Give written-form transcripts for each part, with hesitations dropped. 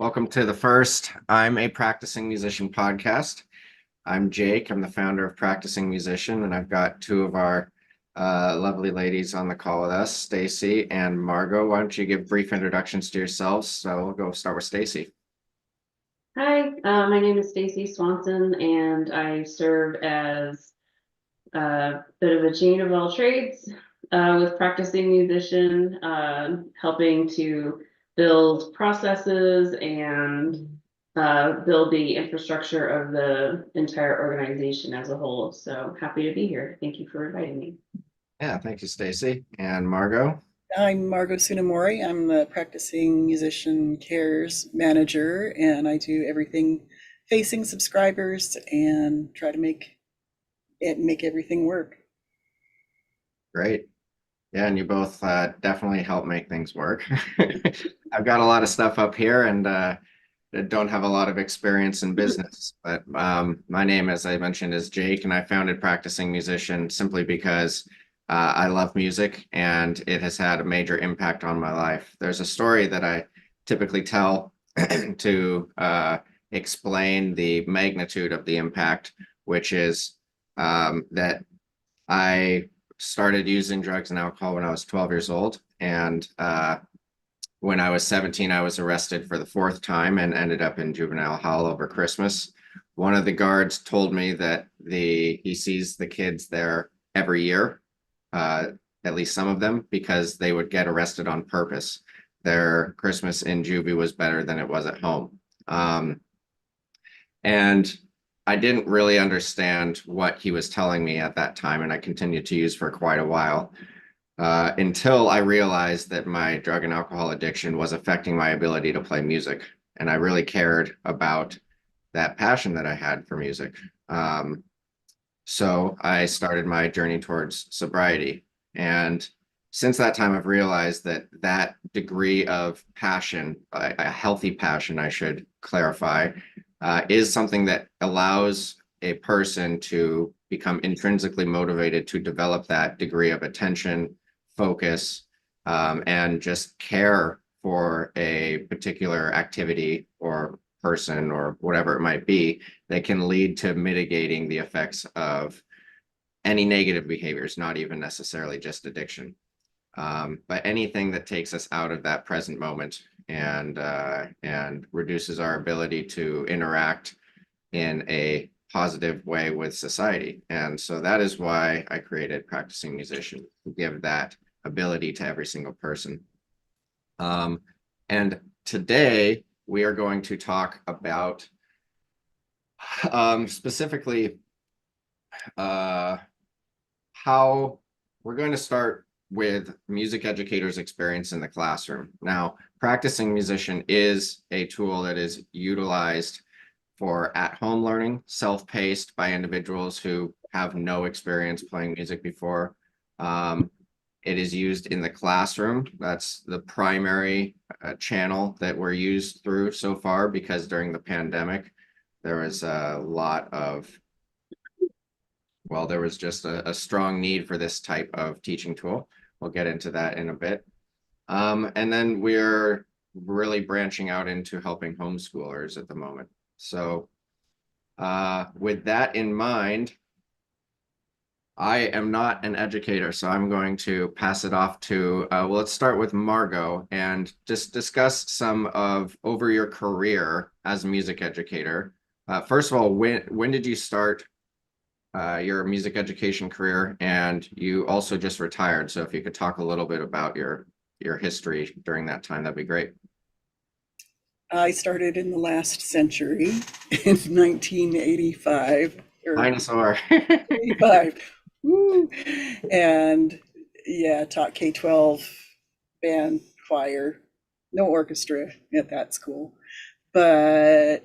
Welcome to the first I'm a Practicing Musician podcast. I'm Jake. I'm the founder of Practicing Musician, and I've got two of our lovely ladies on the call with us, Stacy and Margo. Why don't you give brief introductions to yourselves? So we'll go start with Stacy. Hi, my name is Stacey Swanson, and I serve as a bit of a chain of all trades with practicing musician, helping to build processes and build the infrastructure of the entire organization as a whole. So happy to be here. Thank you for inviting me. Yeah, thank you, Stacy. And Margo. I'm Margo Tsunemori. I'm the practicing musician cares manager, and I do everything facing subscribers and try to make everything work. Great. Yeah, and you both definitely help make things work. I've got a lot of stuff up here and don't have a lot of experience in business, but my name, as I mentioned, is Jake, and I founded Practicing Musician simply because I love music and it has had a major impact on my life. There's a story that I typically tell to explain the magnitude of the impact, which is that I started using drugs and alcohol when I was 12 years old. And when I was 17, I was arrested for the fourth time and ended up in juvenile hall over Christmas. One of the guards told me that he sees the kids there every year, at least some of them, because they would get arrested on purpose. Their Christmas in juvie was better than it was at home. And I didn't really understand what he was telling me at that time, and I continued to use for quite a while until I realized that my drug and alcohol addiction was affecting my ability to play music. And I really cared about that passion that I had for music. So I started my journey towards sobriety. And since that time, I've realized that that degree of passion, a healthy passion, I should clarify, is something that allows a person to become intrinsically motivated to develop that degree of attention, focus, and just care for a particular activity or person or whatever it might be that can lead to mitigating the effects of any negative behaviors, not even necessarily just addiction. But anything that takes us out of that present moment and reduces our ability to interact in a positive way with society. And so that is why I created Practicing Musician, to give that ability to every single person. And today we are going to talk about specifically how we're going to start with music educators' experience in the classroom. Now, Practicing Musician is a tool that is utilized for at-home learning, self-paced by individuals who have no experience playing music before. It is used in the classroom. That's the primary channel that we're used through so far, because during the pandemic, there was a lot of, well, there was just a strong need for this type of teaching tool. We'll get into that in a bit. And then we're really branching out into helping homeschoolers at the moment. So with that in mind, I am not an educator, so I'm going to pass it off to, well, let's start with Margo and just discuss some of over your career as a music educator. First of all, when did you start your music education career? And you also just retired, so if you could talk a little bit about your history during that time, that'd be great. I started in the last century in 1985 or Dinosaur. 85. Woo. And yeah, taught K-12 band, choir, no orchestra at that school, but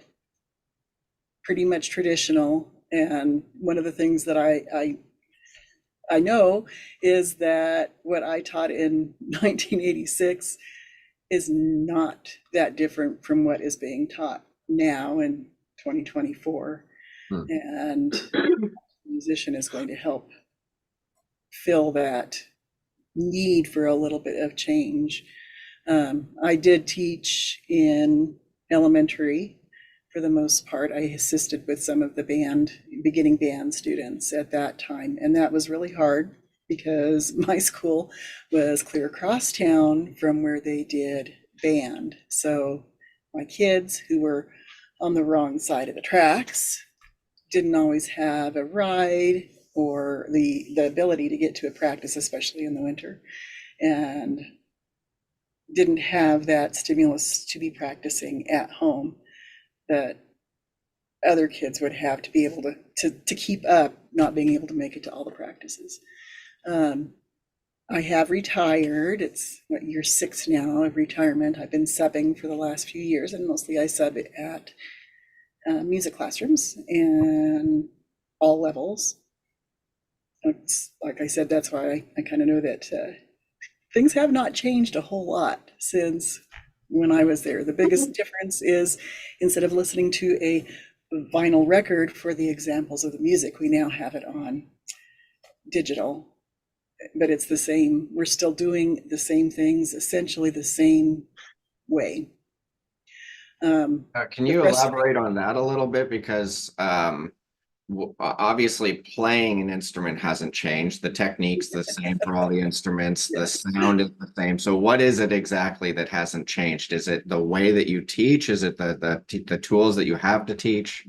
pretty much traditional. And one of the things that I know is that what I taught in 1986 is not that different from what is being taught now in 2024. Hmm. And the musician is going to help fill that need for a little bit of change. I did teach in elementary for the most part. I assisted with some of the beginning band students at that time, and that was really hard because my school was clear across town from where they did band. So my kids who were on the wrong side of the tracks didn't always have a ride or the ability to get to a practice, especially in the winter, and didn't have that stimulus to be practicing at home that other kids would have to be able to keep up, not being able to make it to all the practices. I have retired. It's year 6 now of retirement. I've been subbing for the last few years, and mostly I sub at music classrooms and all levels. It's, like I said, that's why I kind of know that things have not changed a whole lot since when I was there. The biggest difference is instead of listening to a vinyl record for the examples of the music, we now have it on digital. But it's the same. We're still doing the same things, essentially the same way. Can you elaborate on that a little bit? Because obviously playing an instrument hasn't changed. The technique's the same for all the instruments. The sound is the same. So what is it exactly that hasn't changed? Is it the way that you teach? Is it the tools that you have to teach?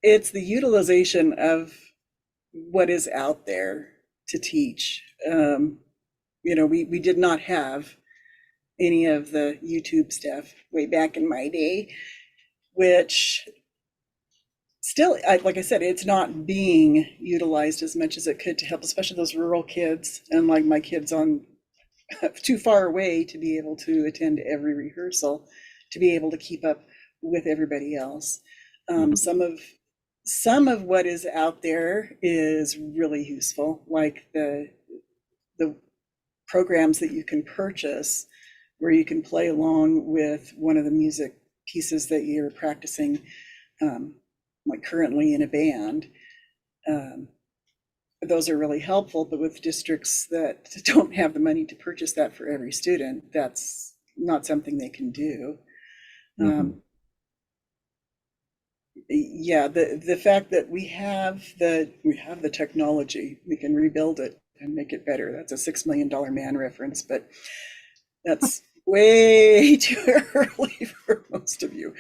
It's the utilization of what is out there to teach. We did not have any of the YouTube stuff way back in my day, which still, like I said, it's not being utilized as much as it could to help, especially those rural kids and like my kids on too far away to be able to attend every rehearsal, to be able to keep up with everybody else. Some of what is out there is really useful, like the programs that you can purchase where you can play along with one of the music pieces that you're practicing, like currently in a band. Those are really helpful, but with districts that don't have the money to purchase that for every student, that's not something they can do. Yeah, the fact that we have the technology, we can rebuild it and make it better. That's a $6 Million Man reference, but that's way too early for most of you.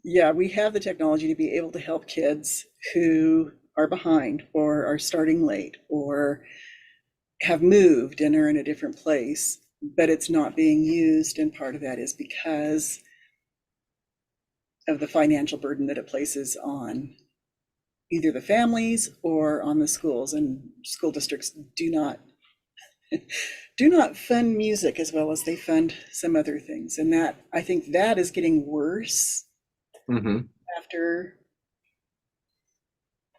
Yeah, we have the technology to be able to help kids who are behind or are starting late or have moved and are in a different place, but it's not being used. And part of that is because of the financial burden that it places on either the families or on the schools. And school districts do not fund music as well as they fund some other things. And that, I think that is getting worse after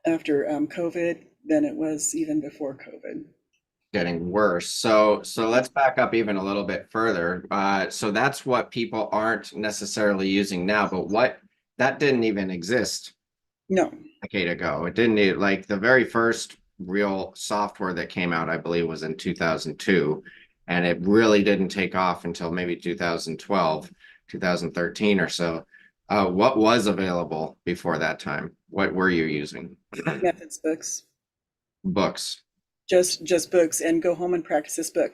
COVID than it was even before COVID. Getting worse. So let's back up even a little bit further. So that's what people aren't necessarily using now, but that didn't even exist. No. A decade ago. It didn't need, like, the very first real software that came out, I believe, was in 2002, and it really didn't take off until maybe 2012, 2013 or so. What was available before that time? What were you using? Methods books. Books. Just books, and go home and practice this book.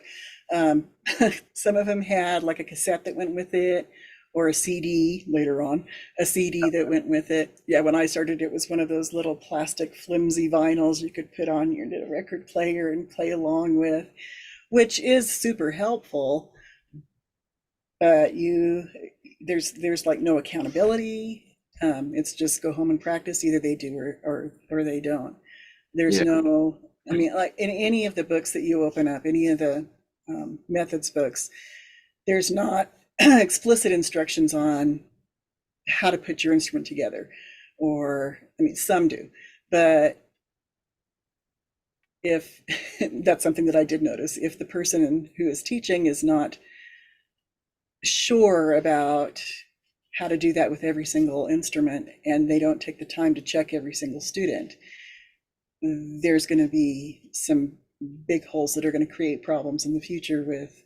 Some of them had like a cassette that went with it, or a CD later on, a CD that went with it. Yeah, when I started, it was one of those little plastic flimsy vinyls you could put on your record player and play along with, which is super helpful. But there's like no accountability. It's just go home and practice. Either they do or they don't. There's no, I mean, like in any of the books that you open up, any of the methods books, there's not explicit instructions on how to put your instrument together. Or, I mean, some do, but if that's something that I did notice, if the person who is teaching is not sure about how to do that with every single instrument, and they don't take the time to check every single student, there's going to be some big holes that are going to create problems in the future with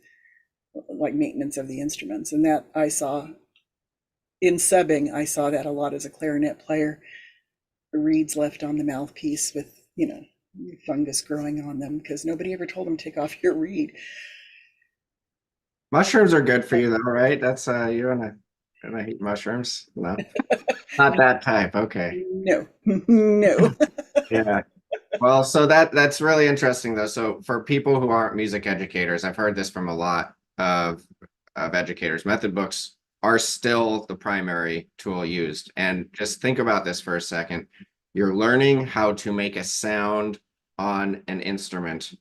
like maintenance of the instruments. And that I saw in subbing, I saw that a lot as a clarinet player. Reeds left on the mouthpiece with, fungus growing on them because nobody ever told them take off your reed. Mushrooms are good for you though, right? That's you wanna eat mushrooms? No, not that type. Okay. No, no. Yeah. Well, so that's really interesting though. So for people who aren't music educators, I've heard this from a lot of educators. Method books are still the primary tool used. And just think about this for a second. You're learning how to make a sound on an instrument,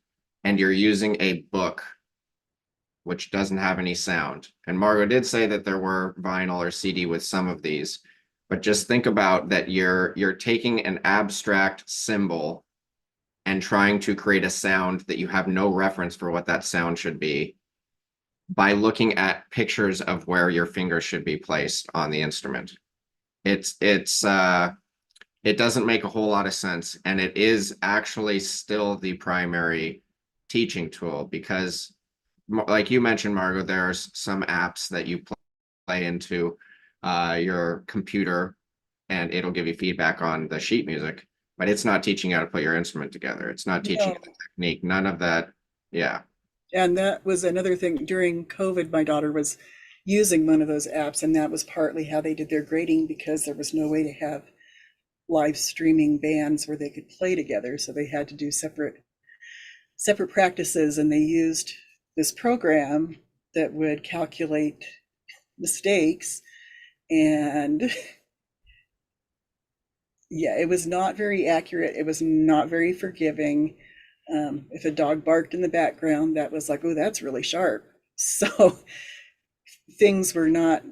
and you're using a book which doesn't have any sound. And Margo did say that there were vinyl or CD with some of these, but just think about that you're taking an abstract symbol and trying to create a sound that you have no reference for what that sound should be by looking at pictures of where your finger should be placed on the instrument. It doesn't make a whole lot of sense, and it is actually still the primary teaching tool because, like you mentioned, Margo, there's some apps that you play into your computer and it'll give you feedback on the sheet music, but it's not teaching you how to put your instrument together. It's not teaching you No. the technique. None of that. Yeah. And that was another thing during COVID, my daughter was using one of those apps, and that was partly how they did their grading because there was no way to have live streaming bands where they could play together. So they had to do separate practices, and they used this program that would calculate mistakes. And yeah, it was not very accurate. It was not very forgiving. If a dog barked in the background, that was like, oh, that's really sharp. So things were not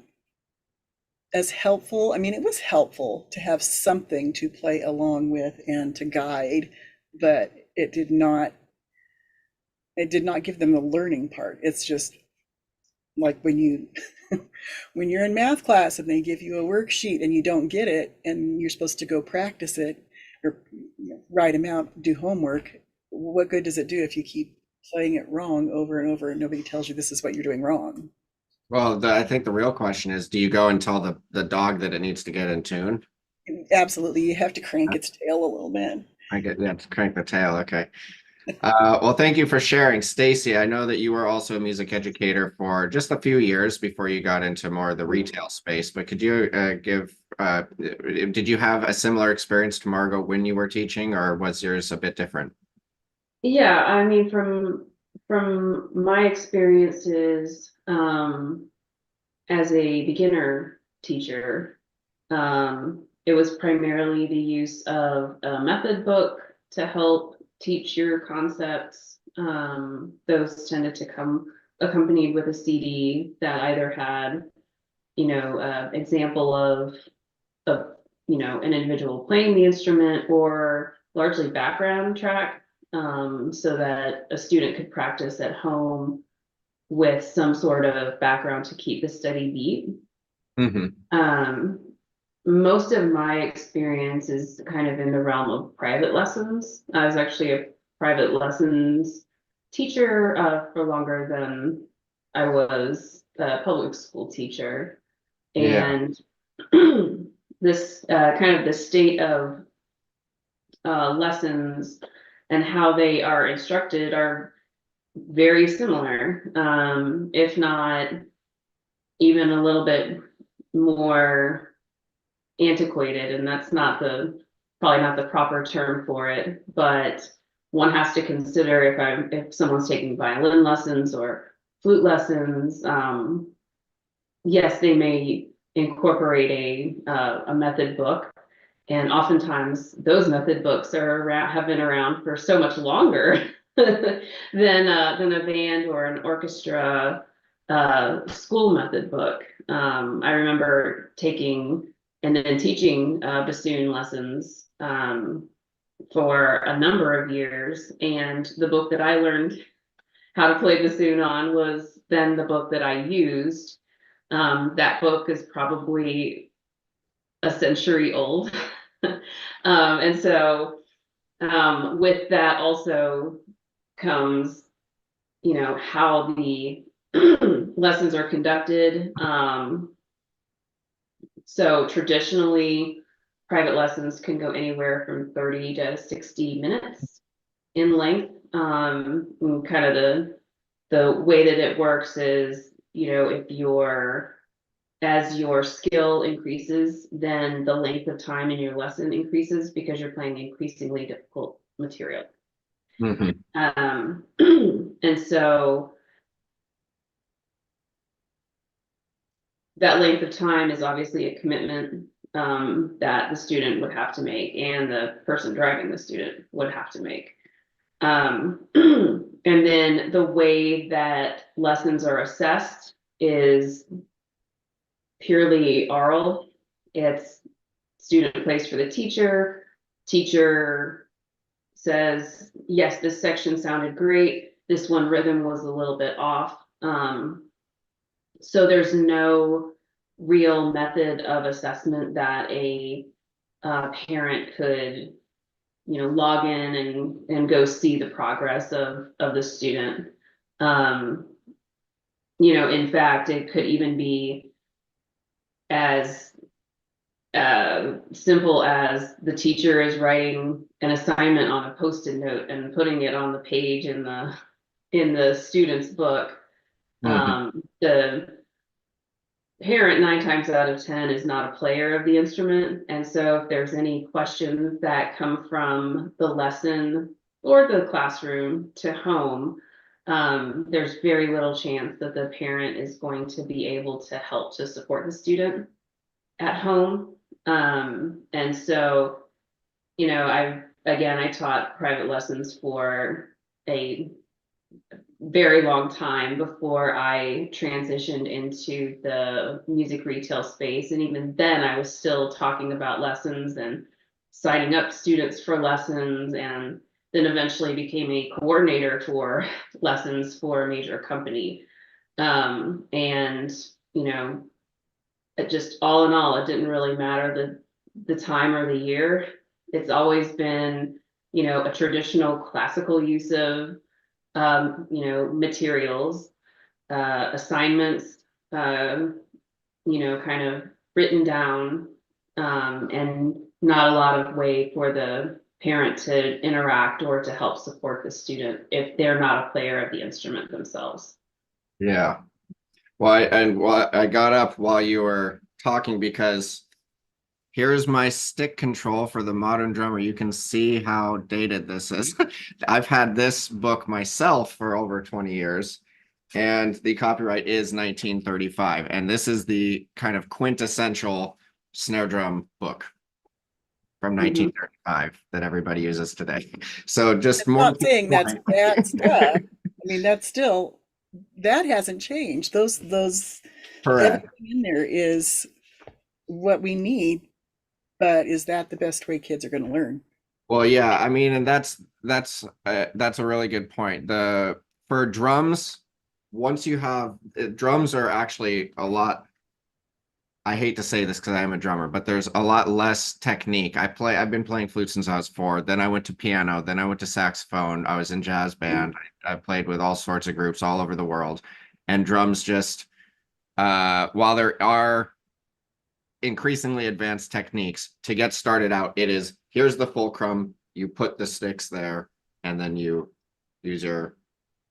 as helpful. I mean, it was helpful to have something to play along with and to guide, but it did not give them the learning part. It's just like when you're in math class and they give you a worksheet and you don't get it and you're supposed to go practice it or write them out, do homework. What good does it do if you keep playing it wrong over and over and nobody tells you this is what you're doing wrong? Well, I think the real question is, do you go and tell the dog that it needs to get in tune? Absolutely, you have to crank its tail a little bit. I get yeah, to crank the tail. Okay. Well, thank you for sharing. Stacy, I know that you were also a music educator for just a few years before you got into more of the retail space, but could you did you have a similar experience to Margo when you were teaching, or was yours a bit different? Yeah, I mean, from my experiences, as a beginner teacher, it was primarily the use of a method book to help teach your concepts. Those tended to come accompanied with a CD that either had, example of an individual playing the instrument or largely background track, so that a student could practice at home with some sort of background to keep the steady beat. Mm-hmm. Most of my experience is kind of in the realm of private lessons. I was actually a private lessons teacher for longer than I was a public school teacher. Yeah. And this kind of the state of lessons and how they are instructed are very similar, if not even a little bit more antiquated, and that's probably not the proper term for it, but one has to consider if someone's taking violin lessons or flute lessons, yes, they may incorporate a method book, and oftentimes those method books have been around for so much longer than a band or an orchestra school method book. I remember taking and then teaching bassoon lessons for a number of years, and the book that I learned how to play bassoon on was then the book that I used. That book is probably a century old. And so with that also comes, how the lessons are conducted. So traditionally, private lessons can go anywhere from 30 to 60 minutes in length. And kind of the way that it works is, if as your skill increases, then the length of time in your lesson increases because you're playing increasingly difficult material. Mhm. And so that length of time is obviously a commitment that the student would have to make and the person driving the student would have to make. And then the way that lessons are assessed is purely oral. It's student plays for the teacher. Teacher says, yes, this section sounded great. This one rhythm was a little bit off. So there's no real method of assessment that a parent could, log in and go see the progress of the student. In fact, it could even be as simple as the teacher is writing an assignment on a post-it note and putting it on the page in the student's book. The parent 9 times out of 10 is not a player of the instrument, and so if there's any questions that come from the lesson or the classroom to home, there's very little chance that the parent is going to be able to help to support the student at home. And so, I taught private lessons for a very long time before I transitioned into the music retail space. And even then I was still talking about lessons and signing up students for lessons, and then eventually became a coordinator for lessons for a major company. And, it just all in all, it didn't really matter the time or the year. It's always been, a traditional classical use of materials, assignments, kind of written down, and not a lot of way for the parent to interact or to help support the student if they're not a player of the instrument themselves. Yeah. Well, I got up while you were talking because here's my stick control for the modern drummer. You can see how dated this is. I've had this book myself for over 20 years, and the copyright is 1935. And this is the kind of quintessential snare drum book from 1935 that everybody uses today. So just I'm more not saying that's point. bad stuff. I mean, that hasn't changed. Those Correct. everything in there is what we need, but is that the best way kids are going to learn? Well, yeah, I mean, and that's a really good point. For drums, once you have drums are actually a lot. I hate to say this because I am a drummer, but there's a lot less technique. I've been playing flute since I was 4. Then I went to piano. Then I went to saxophone. I was in jazz band. I played with all sorts of groups all over the world. And drums just, while there are increasingly advanced techniques to get started out, it is here's the fulcrum, you put the sticks there, and then you use your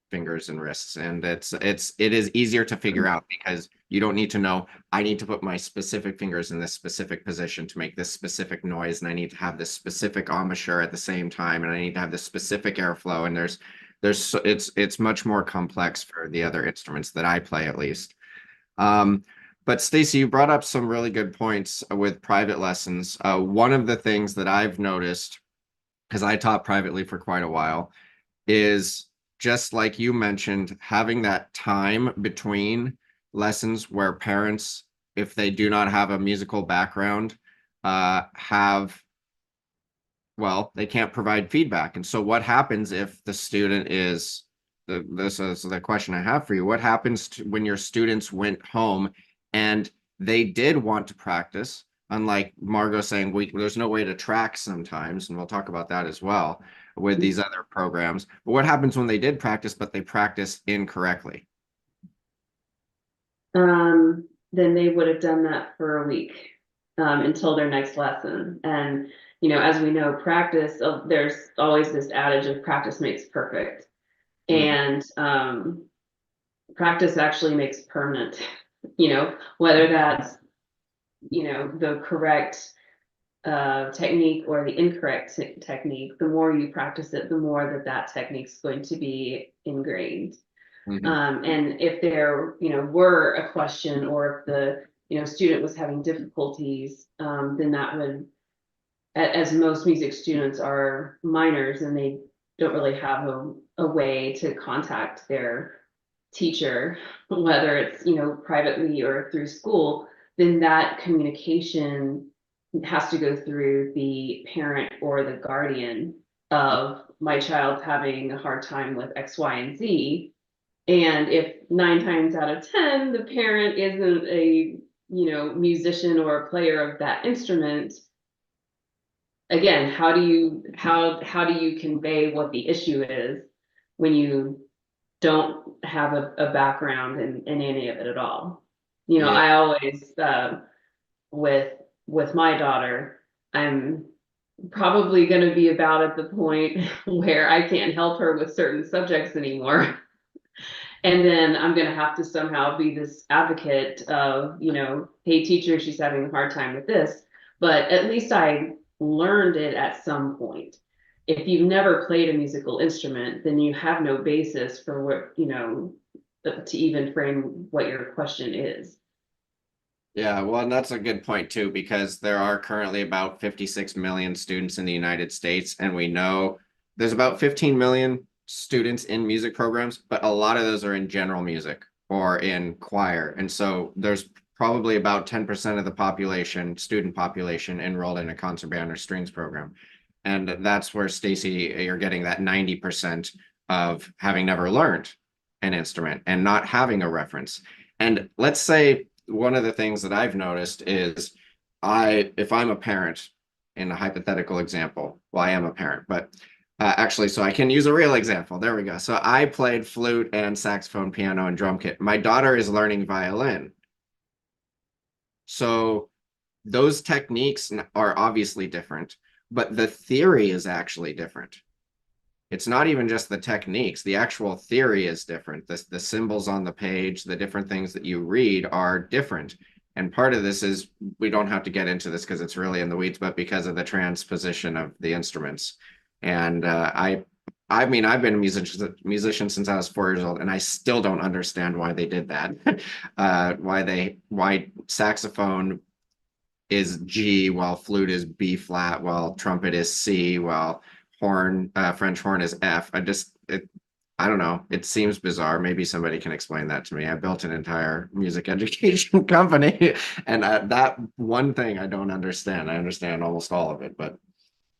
fingers and wrists, and it is easier to figure out because you don't need to know I need to put my specific fingers in this specific position to make this specific noise, and I need to have this specific embouchure at the same time, and I need to have this specific airflow, and it's much more complex for the other instruments that I play, at least. But Stacy, you brought up some really good points with private lessons. One of the things that I've noticed, because I taught privately for quite a while, is just like you mentioned, having that time between lessons where parents, if they do not have a musical background, they can't provide feedback. And so what happens if the student is, this is the question I have for you. What happens when your students went home and they did want to practice, unlike Margo saying there's no way to track sometimes, and we'll talk about that as well with these other programs. But what happens when they did practice, but they practiced incorrectly? then they would have done that for a week, until their next lesson. And, as we know, practice, there's always this adage of practice makes perfect. And, practice actually makes permanent, whether that's, the correct technique or the incorrect technique. The more you practice it, the more that technique is going to be ingrained. And if there, were a question, or if the, student was having difficulties, then that would, as most music students are minors and they don't really have a way to contact their teacher, whether it's, privately or through school, then that communication has to go through the parent or the guardian of my child's having a hard time with X, Y, and Z. And if 9 times out of 10, the parent isn't a, musician or a player of that instrument, again, how do you convey what the issue is when you don't have a background in any of it at all? Yeah. I always, with my daughter, I'm probably going to be about at the point where I can't help her with certain subjects anymore. And then I'm going to have to somehow be this advocate of, hey, teacher, she's having a hard time with this. But at least I learned it at some point. If you've never played a musical instrument, then you have no basis for what, to even frame what your question is. Yeah, well, and that's a good point too, because there are currently about 56 million students in the United States, and we know there's about 15 million students in music programs, but a lot of those are in general music or in choir. And so there's probably about 10% of the population, student population, enrolled in a concert band or strings program. And that's where, Stacy, you're getting that 90% of having never learned an instrument and not having a reference. And let's say one of the things that I've noticed is if I'm a parent, in a hypothetical example, well, I am a parent, but actually, so I can use a real example. There we go. So I played flute and saxophone, piano, and drum kit. My daughter is learning violin. So those techniques are obviously different, but the theory is actually different. It's not even just the techniques, the actual theory is different. The symbols on the page, the different things that you read are different. And part of this is, we don't have to get into this because it's really in the weeds, but because of the transposition of the instruments. And I mean, I've been a musician since I was 4 years old, and I still don't understand why they did that. Why saxophone is G while flute is B flat, while trumpet is C, while horn, French horn is F. I don't know. It seems bizarre. Maybe somebody can explain that to me. I built an entire music education company, and that one thing I don't understand. I understand almost all of it, but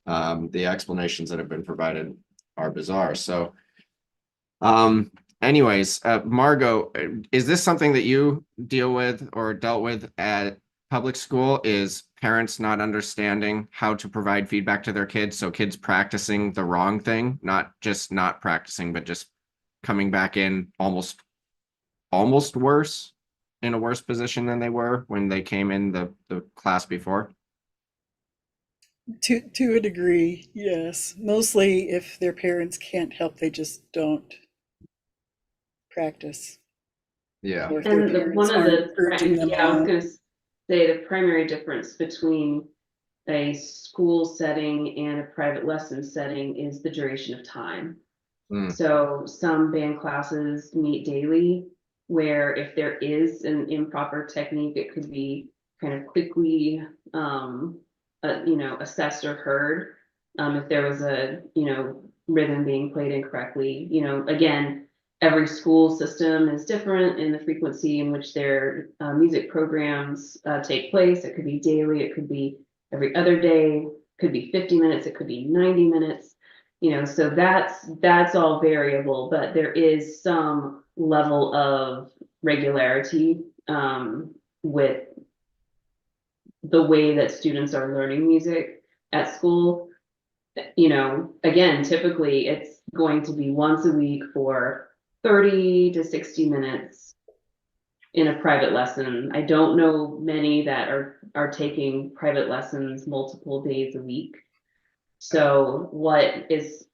the explanations that have been provided are bizarre. So, anyways, Margo, is this something that you deal with or dealt with at public school? Is parents not understanding how to provide feedback to their kids? So kids practicing the wrong thing, not just not practicing, but just coming back in almost worse, in a worse position than they were when they came in the class before? To a degree, yes. Mostly if their parents can't help, they just don't practice. Yeah. Or if their And parents aren't urging them I was on. going to say the primary difference between a school setting and a private lesson setting is the duration of time. So some band classes meet daily, where if there is an improper technique, it could be kind of quickly, assessed or heard. If there was a, rhythm being played incorrectly, again, every school system is different in the frequency in which their music programs take place. It could be daily, it could be every other day, could be 50 minutes, it could be 90 minutes. So that's all variable, but there is some level of regularity with the way that students are learning music at school. Again, typically it's going to be once a week for 30 to 60 minutes. in a private lesson. I don't know many that are taking private lessons multiple days a week. So what is,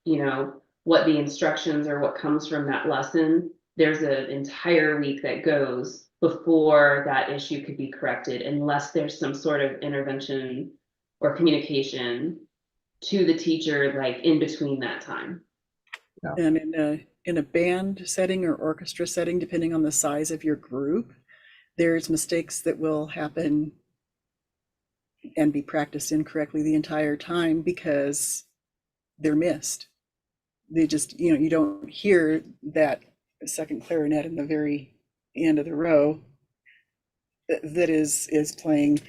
what the instructions or what comes from that lesson, there's an entire week that goes before that issue could be corrected, unless there's some sort of intervention or communication to the teacher, like in between that time. And in a band setting or orchestra setting, depending on the size of your group, there's mistakes that will happen and be practiced incorrectly the entire time because they're missed. They just, you don't hear that second clarinet in the very end of the row that is playing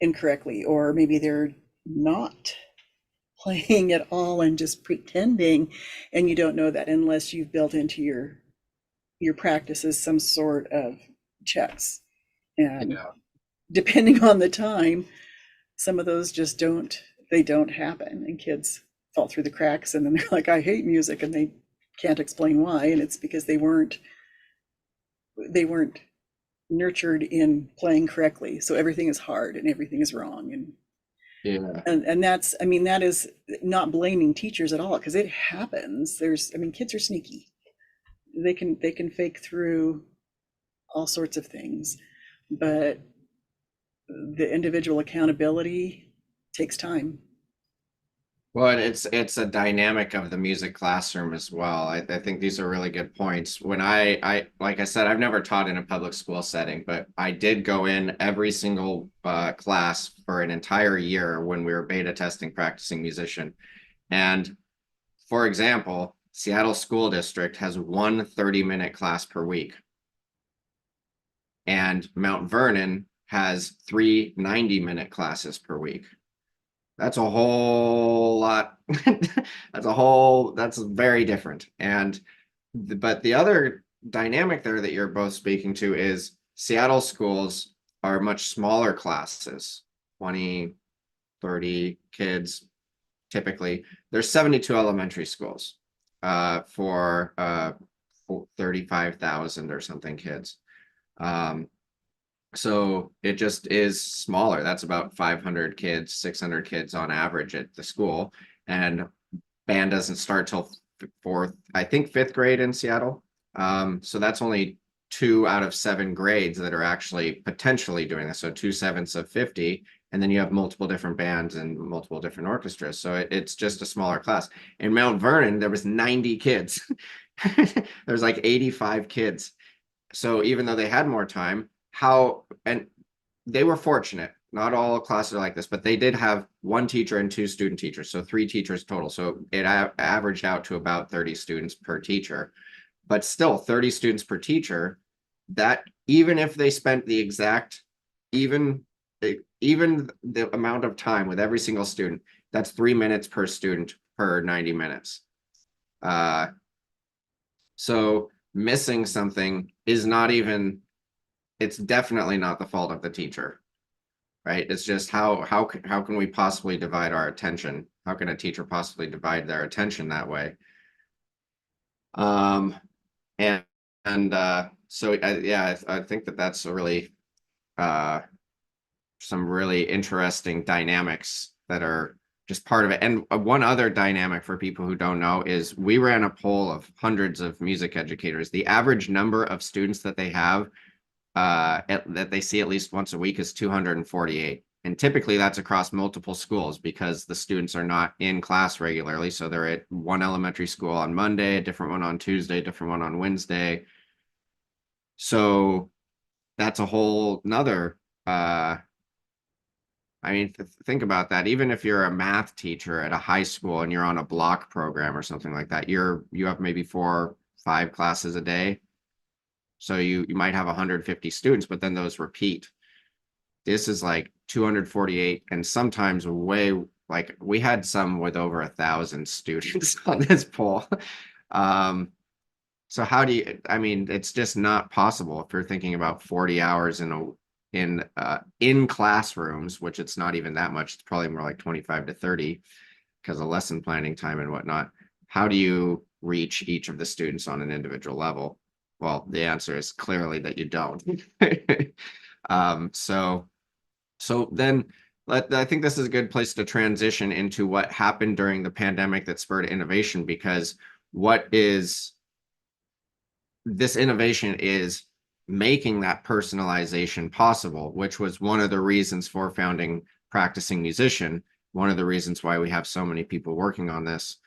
incorrectly, or maybe they're not playing at all and just pretending, and you don't know that unless you've built into your practices some sort of checks. And depending on the time, some of those just don't happen, and kids fall through the cracks, and then they're like, I hate music, and they can't explain why, and it's because they weren't nurtured in playing correctly. So everything is hard and everything is wrong. And that's, that is not blaming teachers at all, because it happens. Kids are sneaky. They can fake through all sorts of things, but the individual accountability takes time. Well, it's a dynamic of the music classroom as well. I think these are really good points. When I like I said, I've never taught in a public school setting, but I did go in every single class for an entire year when we were beta testing practicing musician. And for example, Seattle School District has one 30-minute class per week. And Mount Vernon has 3 90-minute classes per week. That's a whole lot. That's very different. But the other dynamic there that you're both speaking to is Seattle schools are much smaller classes, 20, 30 kids typically. There's 72 elementary schools for 35,000 or something kids. So it just is smaller. That's about 500 kids, 600 kids on average at the school. And band doesn't start till fifth grade in Seattle. So that's only 2 out of 7 grades that are actually potentially doing this. So 2/7 of 50. And then you have multiple different bands and multiple different orchestras. So it's just a smaller class. In Mount Vernon, there was 90 kids. There's like 85 kids. So even though they had more time, and they were fortunate, not all classes are like this, but they did have 1 teacher and 2 student teachers, so 3 teachers total. So it averaged out to about 30 students per teacher, but still 30 students per teacher, that even if they spent the exact, even the amount of time with every single student, that's 3 minutes per student per 90 minutes. So missing something is not even, it's definitely not the fault of the teacher, right? It's just how can we possibly divide our attention? How can a teacher possibly divide their attention that way? So I think that's a really some really interesting dynamics that are just part of it. And one other dynamic for people who don't know is we ran a poll of hundreds of music educators. The average number of students that they have that they see at least once a week is 248. And typically that's across multiple schools because the students are not in class regularly. So they're at one elementary school on Monday, a different one on Tuesday, a different one on Wednesday. So that's a whole nother, think about that. Even if you're a math teacher at a high school and you're on a block program or something like that, you have maybe 4 or 5 classes a day. So you might have 150 students, but then those repeat. This is like 248, and sometimes like we had some with over 1,000 students on this poll. So how do you, it's just not possible if you're thinking about 40 hours in classrooms, which it's not even that much. It's probably more like 25 to 30 because of lesson planning time and whatnot. How do you reach each of the students on an individual level Well, the answer is clearly that you don't. So then I think this is a good place to transition into what happened during the pandemic that spurred innovation, because what is this innovation is making that personalization possible, which was one of the reasons for founding Practicing Musician, one of the reasons why we have so many people working on this.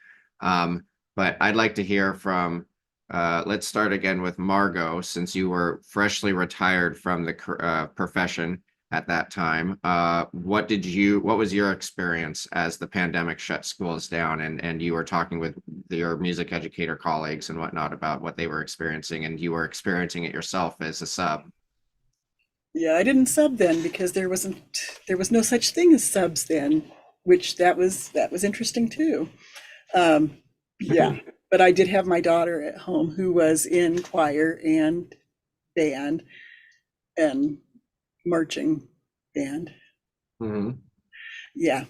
But I'd like to hear from, let's start again with Margo, since you were freshly retired from the profession at that time. What was your experience as the pandemic shut schools down, and you were talking with your music educator colleagues and whatnot about what they were experiencing, and you were experiencing it yourself as a sub? Yeah, I didn't sub then because there was no such thing as subs then, which that was interesting too. Yeah, but I did have my daughter at home who was in choir and band and marching band. Mhm. Yeah.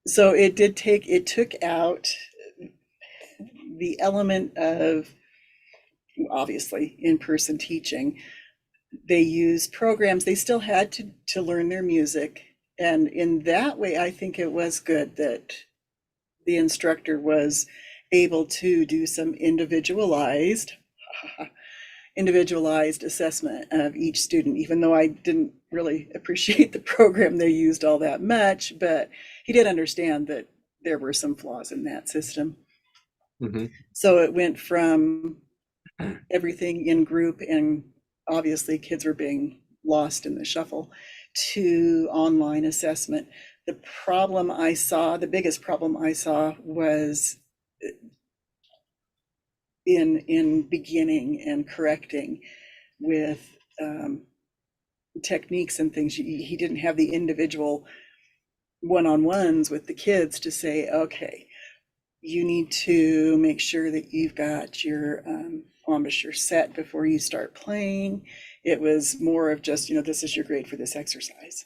So it took out the element of obviously in-person teaching. They used programs, they still had to learn their music. And in that way, I think it was good that the instructor was able to do some individualized assessment of each student, even though I didn't really appreciate the program they used all that much, but he did understand that there were some flaws in that system. Mhm. So it went from everything in group, and obviously kids were being lost in the shuffle, to online assessment. The biggest problem I saw was in beginning and correcting with techniques and things. He didn't have the individual one-on-ones with the kids to say, okay, you need to make sure that you've got your embouchure set before you start playing. It was more of just, this is your grade for this exercise.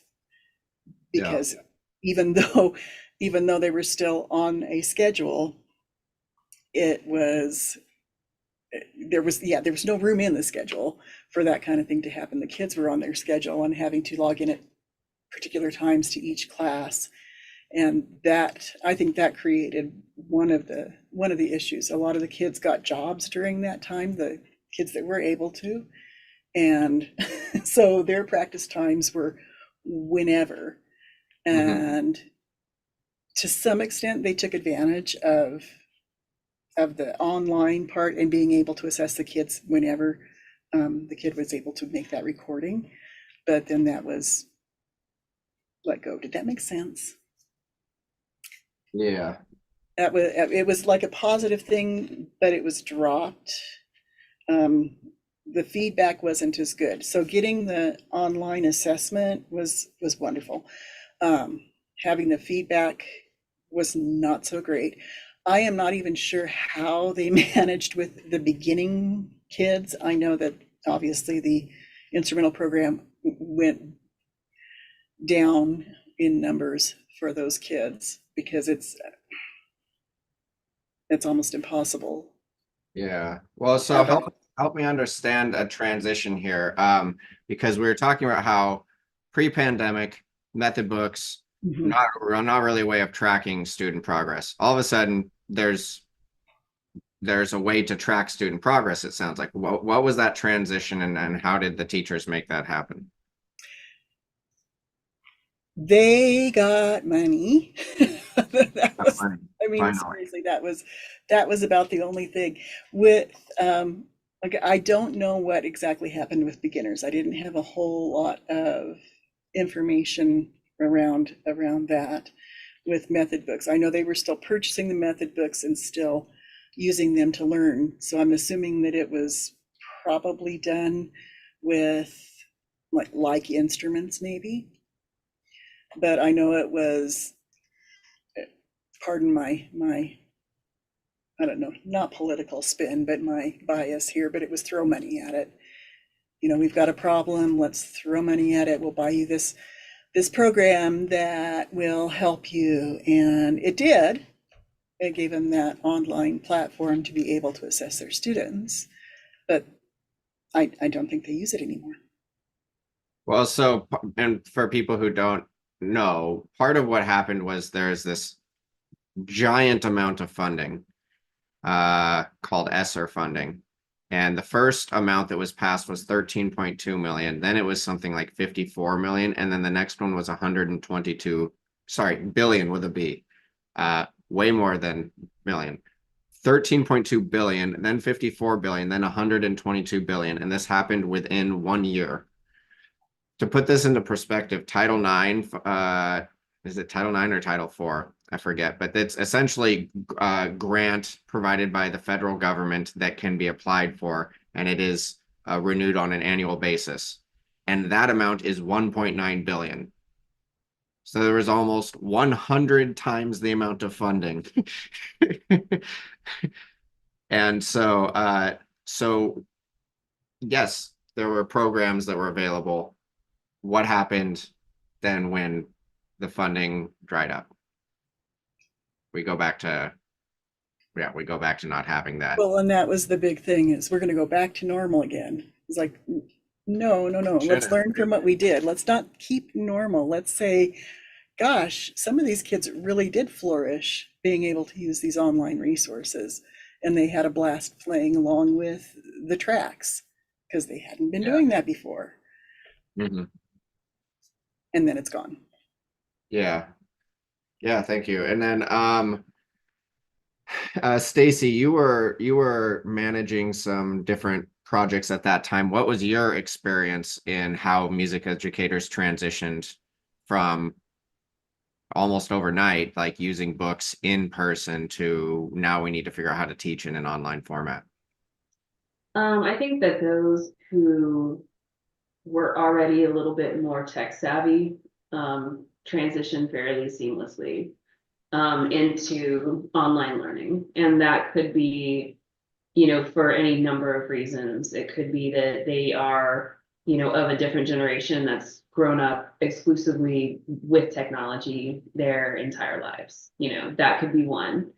Yeah. Because even though they were still on a schedule, it was there was no room in the schedule for that kind of thing to happen. The kids were on their schedule and having to log in at particular times to each class. And that, I think that created one of the issues. A lot of the kids got jobs during that time, the kids that were able to. And so their practice times were whenever. And to some extent, they took advantage of the online part and being able to assess the kids whenever the kid was able to make that recording. But then that was let go. Did that make sense? Yeah. It was like a positive thing, but it was dropped. The feedback wasn't as good. So getting the online assessment was wonderful. Having the feedback was not so great. I am not even sure how they managed with the beginning kids. I know that obviously the instrumental program went down in numbers for those kids because it's almost impossible. Yeah. Well, so help me understand a transition here. Because we were talking about how pre-pandemic method books not really a way of tracking student progress. All of a sudden, there's a way to track student progress, it sounds like. What was that transition, and how did the teachers make that happen? They got money. That was, I mean, Finally. seriously, that was about the only thing. With like, I don't know what exactly happened with beginners. I didn't have a whole lot of information around that with method books. I know they were still purchasing the method books and still using them to learn. So I'm assuming that it was probably done with like instruments maybe. But I know it was, pardon my I don't know, not political spin, but my bias here, but it was throw money at it. We've got a problem, let's throw money at it. We'll buy you this program that will help you. And it did. It gave them that online platform to be able to assess their students. But I don't think they use it anymore. Well, so, and for people who don't know, part of what happened was there's this giant amount of funding called ESSER funding. And the first amount that was passed was 13.2 million. Then it was something like 54 million. And then the next one was 122, sorry, billion with a B. Way more than million. 13.2 billion, then 54 billion, then 122 billion. And this happened within 1 year. To put this into perspective, Title IX, is it Title IX or Title IV? I forget, but it's essentially a grant provided by the federal government that can be applied for, and it is renewed on an annual basis. And that amount is 1.9 billion. So there was almost 100 times the amount of funding. And so yes, there were programs that were available. What happened then when the funding dried up? We go back to not having that. Well, and that was the big thing, is we're going to go back to normal again. It's like, no. Let's learn from what we did. Let's not keep normal. Let's say, gosh, some of these kids really did flourish being able to use these online resources, and they had a blast playing along with the tracks because they hadn't been doing that before. Mm-hmm. And then it's gone. Yeah. Thank you. And then Stacy, you were managing some different projects at that time. What was your experience in how music educators transitioned from almost overnight, like using books in person, to now we need to figure out how to teach in an online format? I think that those who were already a little bit more tech savvy transitioned fairly seamlessly into online learning. And that could be, for any number of reasons. It could be that they are, of a different generation that's grown up exclusively with technology their entire lives. That could be one.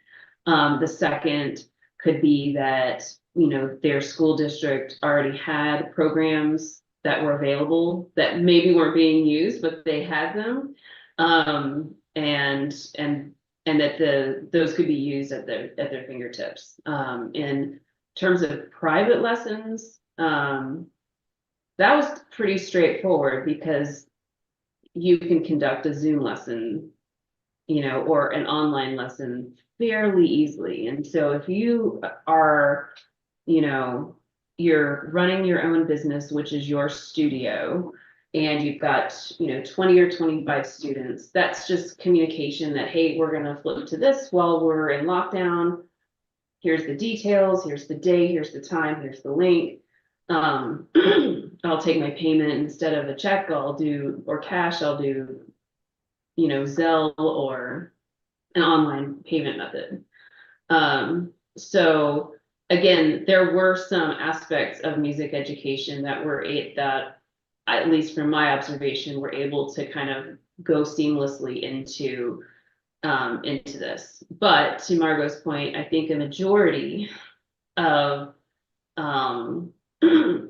The second could be that, their school district already had programs that were available that maybe weren't being used, but they had them. And that those could be used at their fingertips. In terms of private lessons, that was pretty straightforward because you can conduct a Zoom lesson, or an online lesson fairly easily. And so if you are, you're running your own business, which is your studio, and you've got, 20 or 25 students, that's just communication that, hey, we're going to flip to this while we're in lockdown. Here's the details, here's the day, here's the time, here's the link. I'll take my payment instead of a check, or cash, I'll do, Zelle or an online payment method. So again, there were some aspects of music education that at least from my observation, were able to kind of go seamlessly into this. But to Margot's point, I think a majority of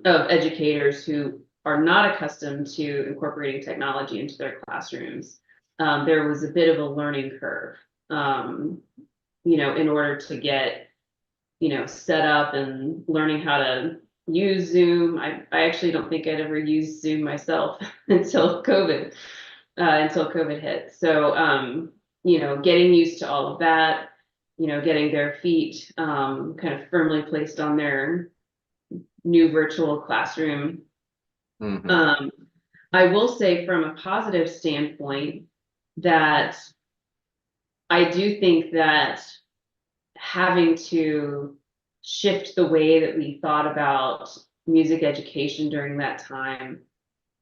of educators who are not accustomed to incorporating technology into their classrooms, there was a bit of a learning curve, in order to get, set up and learning how to use Zoom. I actually don't think I'd ever used Zoom myself until COVID hit. So, getting used to all of that, getting their feet kind of firmly placed on their new virtual classroom. Mm-hmm. I will say from a positive standpoint that I do think that having to shift the way that we thought about music education during that time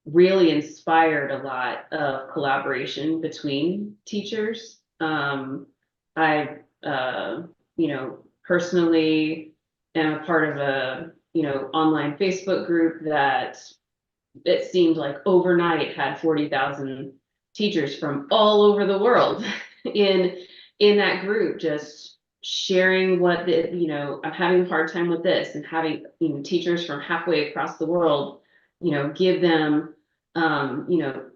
really inspired a lot of collaboration between teachers. I, personally am a part of a, online Facebook group that it seemed like overnight had 40,000 teachers from all over the world in that group, just sharing what I'm having a hard time with this, and having, teachers from halfway across the world, give them,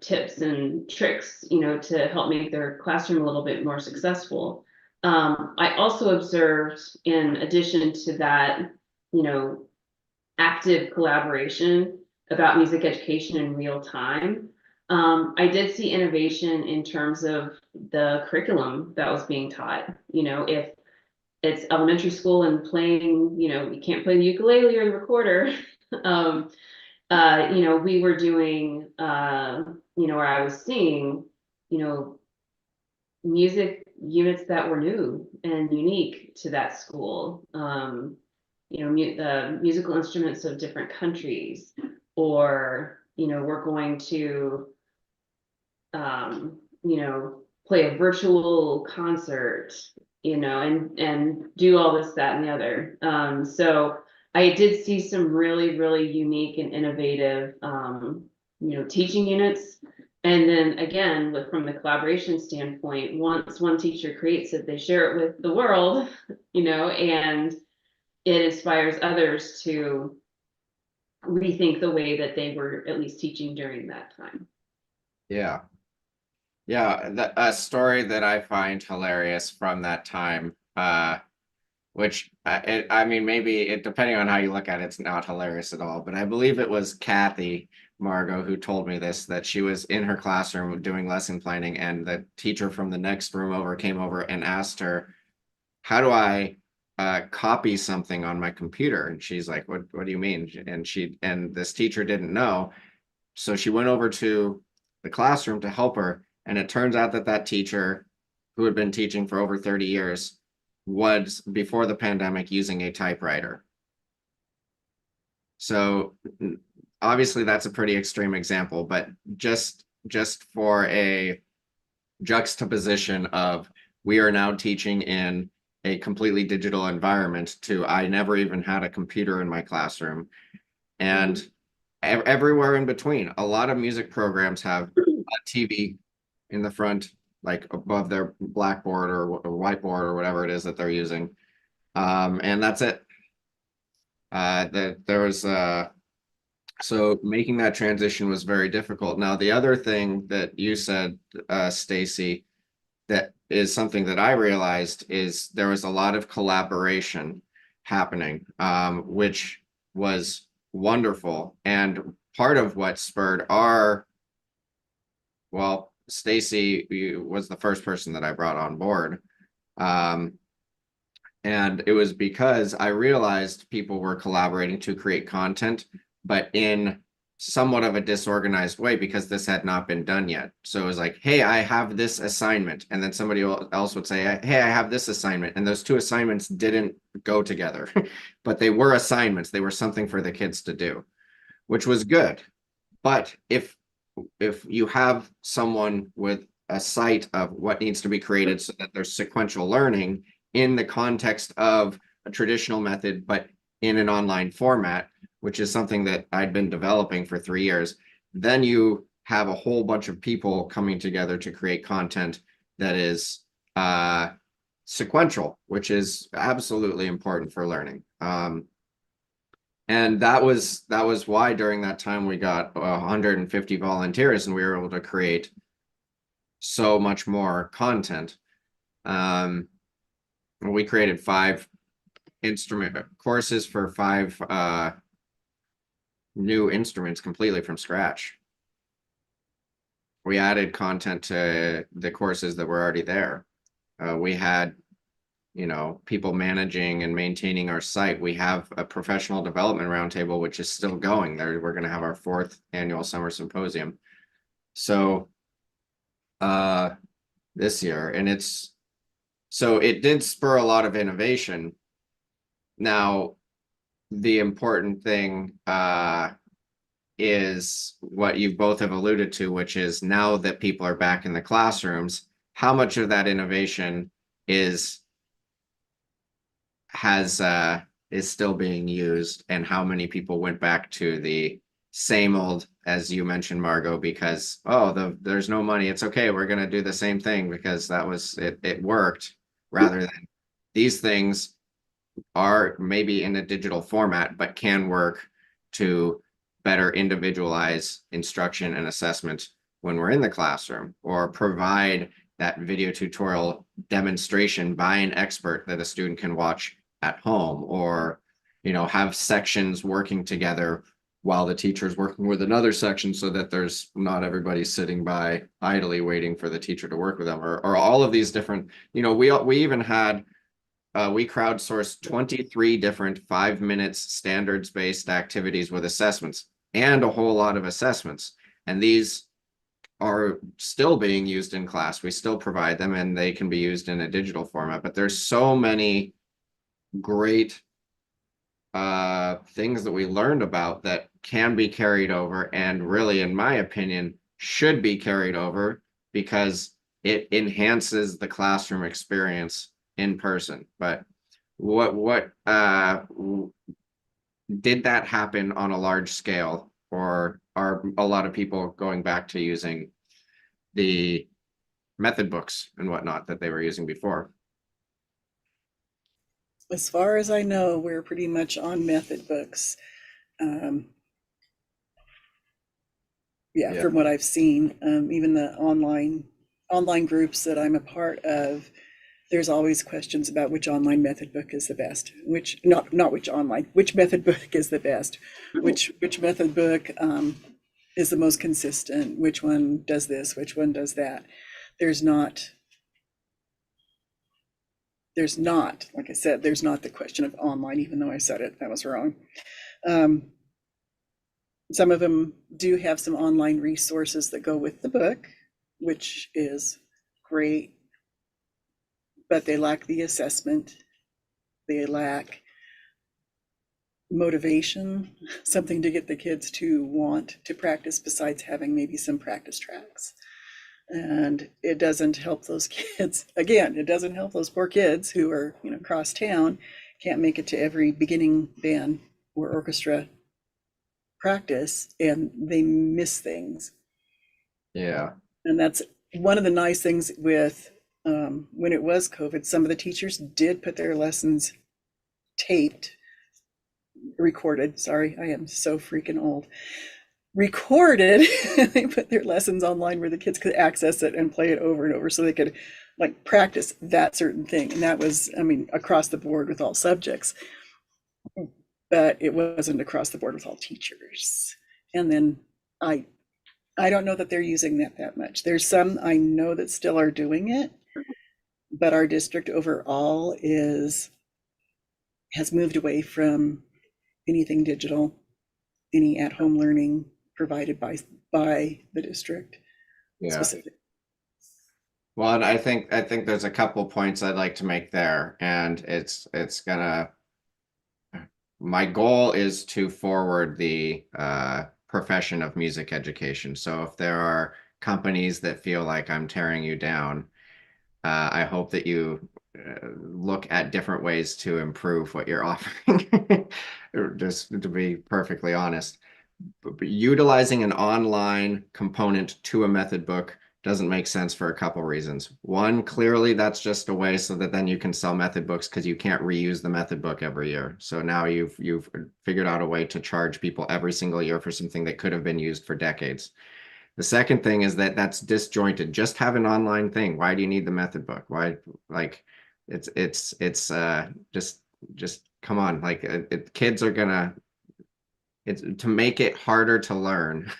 tips and tricks, to help make their classroom a little bit more successful. I also observed, in addition to that, active collaboration about music education in real time. I did see innovation in terms of the curriculum that was being taught. If it's elementary school and playing, you can't play the ukulele or the recorder. um, we were doing, where I was seeing, you know, music units that were new and unique to that school. Musical instruments of different countries, or, we're going to, play a virtual concert, and do all this, that, and the other. So I did see some really, really unique and innovative, teaching units. And then again, from the collaboration standpoint, once one teacher creates it, they share it with the world, and it inspires others to rethink the way that they were at least teaching during that time. Yeah. Yeah, a story that I find hilarious from that time, which I mean, maybe depending on how you look at it, it's not hilarious at all, but I believe it was Kathy Margo who told me this, that she was in her classroom doing lesson planning, and the teacher from the next room over came over and asked her, how do I copy something on my computer? And she's like, what do you mean? And this teacher didn't know. So she went over to the classroom to help her. And it turns out that teacher, who had been teaching for over 30 years, was, before the pandemic, using a typewriter. So obviously that's a pretty extreme example, but just for a juxtaposition of, we are now teaching in a completely digital environment, to, I never even had a computer in my classroom. And everywhere in between, a lot of music programs have a TV in the front, like above their blackboard or whiteboard or whatever it is that they're using. And that's it. There was so making that transition was very difficult. Now, the other thing that you said, Stacy, that is something that I realized, is there was a lot of collaboration happening, which was wonderful. And part of what spurred Stacy was the first person that I brought on board. And it was because I realized people were collaborating to create content, but in somewhat of a disorganized way, because this had not been done yet. So it was like, hey, I have this assignment. And then somebody else would say, hey, I have this assignment. And those two assignments didn't go together, but they were assignments. They were something for the kids to do, which was good. But if you have someone with a sight of what needs to be created, so that there's sequential learning in the context of a traditional method, but in an online format, which is something that I'd been developing for 3 years, then you have a whole bunch of people coming together to create content that is sequential, which is absolutely important for learning. And that was why during that time we got 150 volunteers, and we were able to create so much more content. We created 5 instrument courses for 5 new instruments completely from scratch. We added content to the courses that were already there. We had, people managing and maintaining our site. We have a professional development roundtable, which is still going there. We're going to have our 4th annual summer symposium. So this year, and so it did spur a lot of innovation. Now, the important thing is what you both have alluded to, which is, now that people are back in the classrooms, how much of that innovation is still being used, and how many people went back to the same old, as you mentioned, Margo, because, there's no money, it's okay, we're going to do the same thing because that was it worked, rather than these things are maybe in a digital format, but can work to better individualize instruction and assessment when we're in the classroom, or provide that video tutorial demonstration by an expert that a student can watch at home, or, you know, have sections working together while the teacher's working with another section, so that there's not everybody sitting by idly waiting for the teacher to work with them, or all of these different, you know, we even had we crowdsourced 23 different 5 minutes standards-based activities with assessments, and a whole lot of assessments. And these are still being used in class. We still provide them, and they can be used in a digital format. But there's so many great things that we learned about that can be carried over, and really, in my opinion, should be carried over, because it enhances the classroom experience in person. But what did that happen on a large scale, or are a lot of people going back to using the method books and whatnot that they were using before? As far as I know, we're pretty much on method books. Yeah. From what I've seen, even the online groups that I'm a part of, there's always questions about which online method book is the best, which method book is the best, which method book is the most consistent, which one does this, which one does that. There's not, like I said, there's not the question of online, even though I said it, that was wrong. Some of them do have some online resources that go with the book, which is great, but they lack the assessment. They lack motivation, something to get the kids to want to practice besides having maybe some practice tracks. And it doesn't help those kids. Again, it doesn't help those poor kids who are, you know, across town, can't make it to every beginning band or orchestra practice, and they miss things. Yeah. And that's one of the nice things with when it was COVID, some of the teachers did put their lessons recorded. Sorry, I am so freaking old. Recorded, they put their lessons online where the kids could access it and play it over and over, so they could like practice that certain thing. And that was, I mean, across the board with all subjects, but it wasn't across the board with all teachers. And then I don't know that they're using that much. There's some I know that still are doing it, but our district overall has moved away from anything digital, any at-home learning provided by the district. Yeah. Specific. Well, and I think there's a couple points I'd like to make there, and my goal is to forward the profession of music education. So if there are companies that feel like I'm tearing you down, I hope that you look at different ways to improve what you're offering. Just to be perfectly honest, but utilizing an online component to a method book doesn't make sense for a couple reasons. One, clearly that's just a way so that then you can sell method books, because you can't reuse the method book every year. So now you've figured out a way to charge people every single year for something that could have been used for decades. The second thing is that that's disjointed. Just have an online thing. Why do you need the method book? Why, like, it's just come on. Like, kids are gonna, it's to make it harder to learn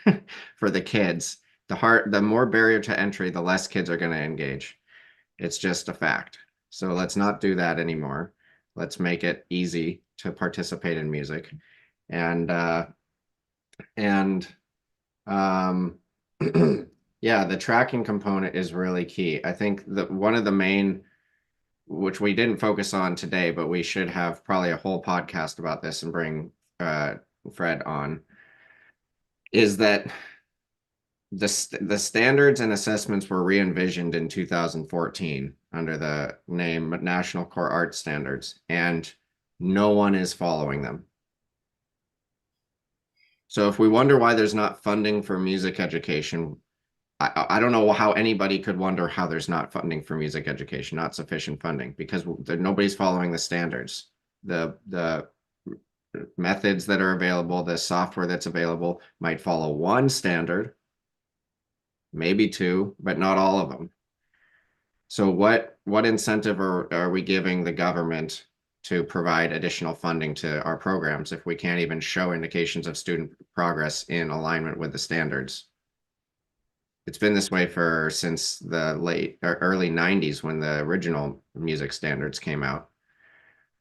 for the kids. The more barrier to entry, the less kids are going to engage. It's just a fact. So let's not do that anymore. Let's make it easy to participate in music. And yeah, the tracking component is really key. I think that one of the main, which we didn't focus on today, but we should have probably a whole podcast about this and bring Fred on, is that the standards and assessments were re-envisioned in 2014 under the name National Core Arts Standards, and no one is following them. So if we wonder why there's not funding for music education, I don't know how anybody could wonder how there's not funding for music education, not sufficient funding, because nobody's following the standards. The methods that are available, the software that's available might follow one standard, maybe two, but not all of them. So what incentive are we giving the government to provide additional funding to our programs if we can't even show indications of student progress in alignment with the standards? It's been this way for since the late or early 90s when the original music standards came out.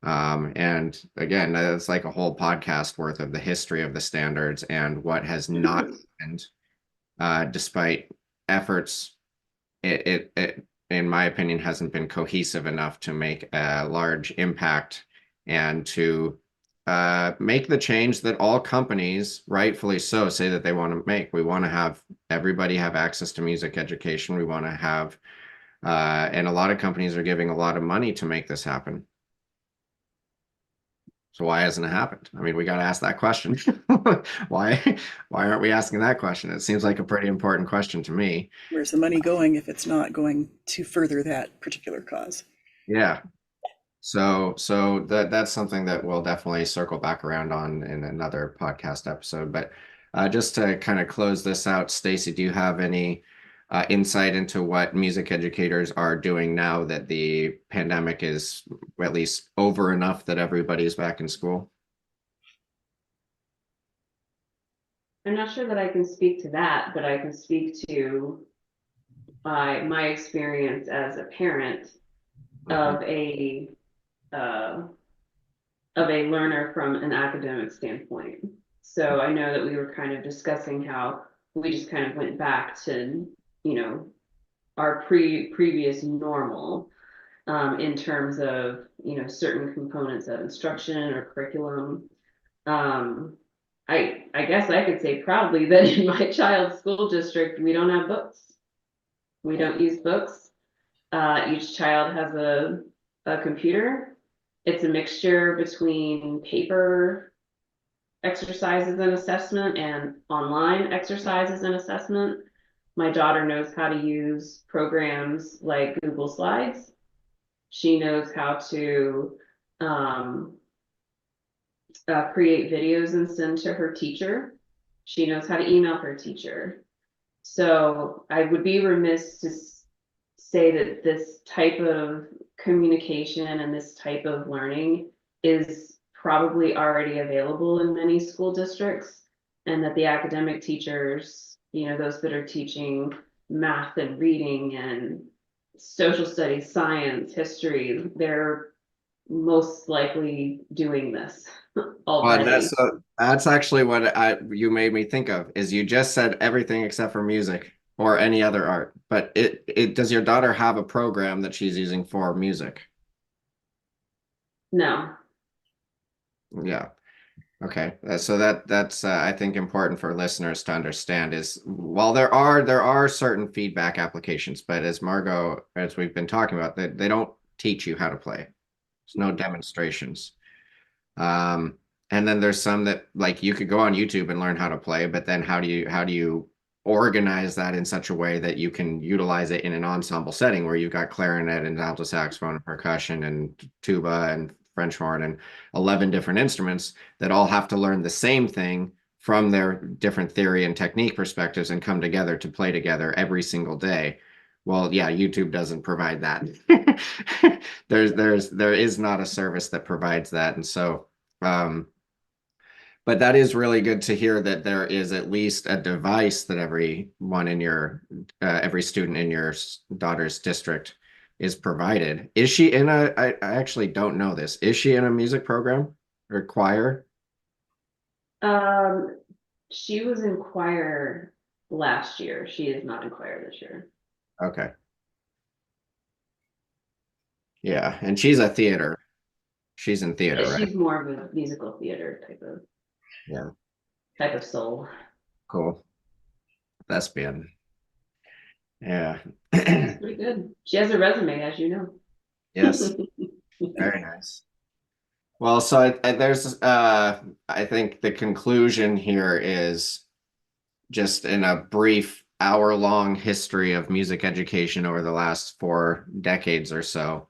And again, that's like a whole podcast worth of the history of the standards and what has not happened, despite efforts. It, in my opinion, hasn't been cohesive enough to make a large impact and to make the change that all companies, rightfully so, say that they want to make. We want to have everybody have access to music education. We want to have, and a lot of companies are giving a lot of money to make this happen. So why hasn't it happened? I mean, we got to ask that question. Why aren't we asking that question? It seems like a pretty important question to me. Where's the money going if it's not going to further that particular cause? Yeah. So that's something that we'll definitely circle back around on in another podcast episode. But just to kind of close this out, Stacy, do you have any insight into what music educators are doing now that the pandemic is at least over enough that everybody's back in school? I'm not sure that I can speak to that, but I can speak to my experience as a parent of a learner from an academic standpoint. So I know that we were kind of discussing how we just kind of went back to, our previous normal, in terms of, certain components of instruction or curriculum. I guess I could say proudly that in my child's school district, we don't have books. We don't use books. Each child has a computer. It's a mixture between paper exercises and assessment and online exercises and assessment. My daughter knows how to use programs like Google Slides. She knows how to create videos and send to her teacher. She knows how to email her teacher. So I would be remiss to say that this type of communication and this type of learning is probably already available in many school districts, and that the academic teachers, those that are teaching math and reading and social studies, science, history, they're most likely doing this Well, already. that's actually what you made me think of is you just said everything except for music or any other art. But it does your daughter have a program that she's using for music? No. Yeah. Okay. So that's I think important for listeners to understand is while there are certain feedback applications, but as Margo, as we've been talking about, they don't teach you how to play. There's no demonstrations. And then there's some that like you could go on YouTube and learn how to play, but then how do you organize that in such a way that you can utilize it in an ensemble setting where you've got clarinet and alto saxophone and percussion and tuba and French horn and 11 different instruments that all have to learn the same thing from their different theory and technique perspectives and come together to play together every single day. Well, yeah, YouTube doesn't provide that. There is not a service that provides that. And so but that is really good to hear that there is at least a device that every student in your daughter's district is provided. Is she in I actually don't know this. Is she in a music program or choir? She was in choir last year. She is not in choir this year. Okay. Yeah, and she's a theater. She's in theater, right? She's more of a musical theater Yeah, type of soul. cool. Thespian. Yeah. She's pretty good. She has a resume, as you know. Yes, very nice. Well, so I think the conclusion here is just in a brief hour-long history of music education over the last 4 decades or so.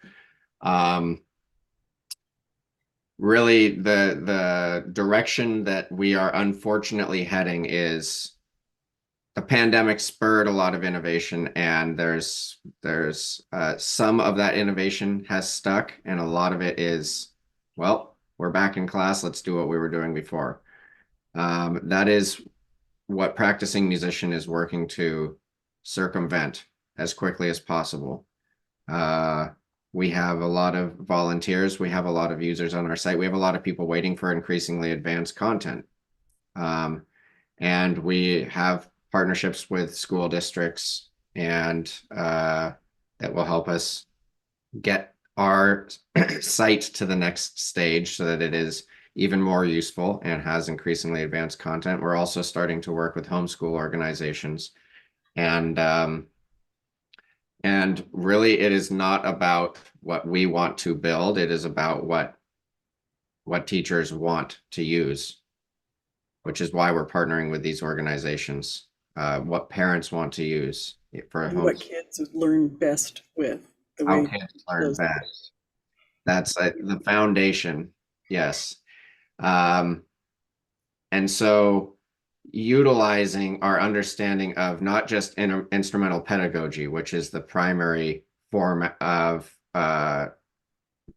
Really, the direction that we are unfortunately heading is the pandemic spurred a lot of innovation, and there's some of that innovation has stuck, and a lot of it is, well, we're back in class, let's do what we were doing before. That is what practicing musician is working to circumvent as quickly as possible. We have a lot of volunteers, we have a lot of users on our site, we have a lot of people waiting for increasingly advanced content. And we have partnerships with school districts and that will help us get our site to the next stage so that it is even more useful and has increasingly advanced content. We're also starting to work with homeschool organizations, and really it is not about what we want to build, it is about what teachers want to use, which is why we're partnering with these organizations. What parents want to use for And what kids learn best with the how way kids learn those best. That's the foundation. Yes. And so utilizing our understanding of not just instrumental pedagogy, which is the primary form of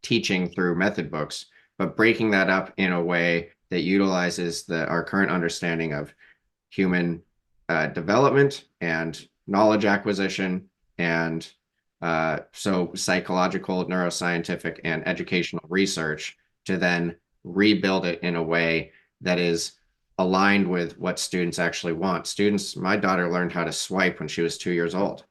teaching through method books, but breaking that up in a way that utilizes our current understanding of human development and knowledge acquisition, and so psychological, neuroscientific, and educational research to then rebuild it in a way that is aligned with what students actually want. Students, my daughter learned how to swipe when she was 2 years old,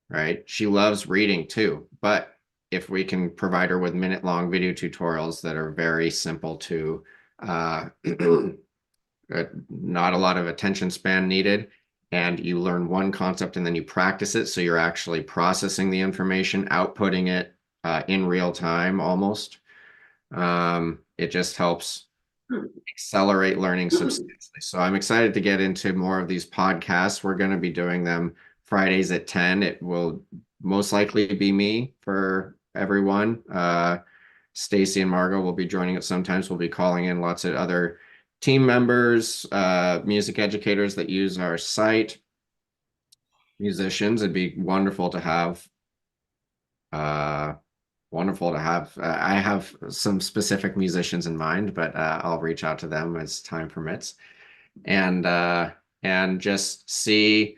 right? She loves reading too, but if we can provide her with minute-long video tutorials that are very simple to not a lot of attention span needed, and you learn one concept and then you practice it, so you're actually processing the information, outputting it in real time almost. It just helps accelerate learning substantially. So I'm excited to get into more of these podcasts. We're going to be doing them Fridays at 10. It will most likely be me for everyone. Stacy and Margo will be joining us sometimes. We'll be calling in lots of other team members, music educators that use our site, musicians. It'd be wonderful to have. I have some specific musicians in mind, but I'll reach out to them as time permits, and just see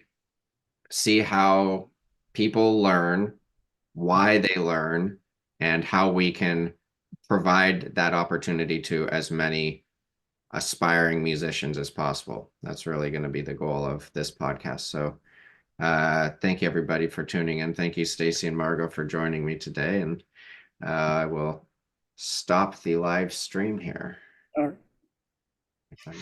how people learn, why they learn, and how we can provide that opportunity to as many aspiring musicians as possible. That's really going to be the goal of this podcast. So thank you everybody for tuning in. Thank you, Stacy and Margo, for joining me today. And I will stop the live stream here. All right. If I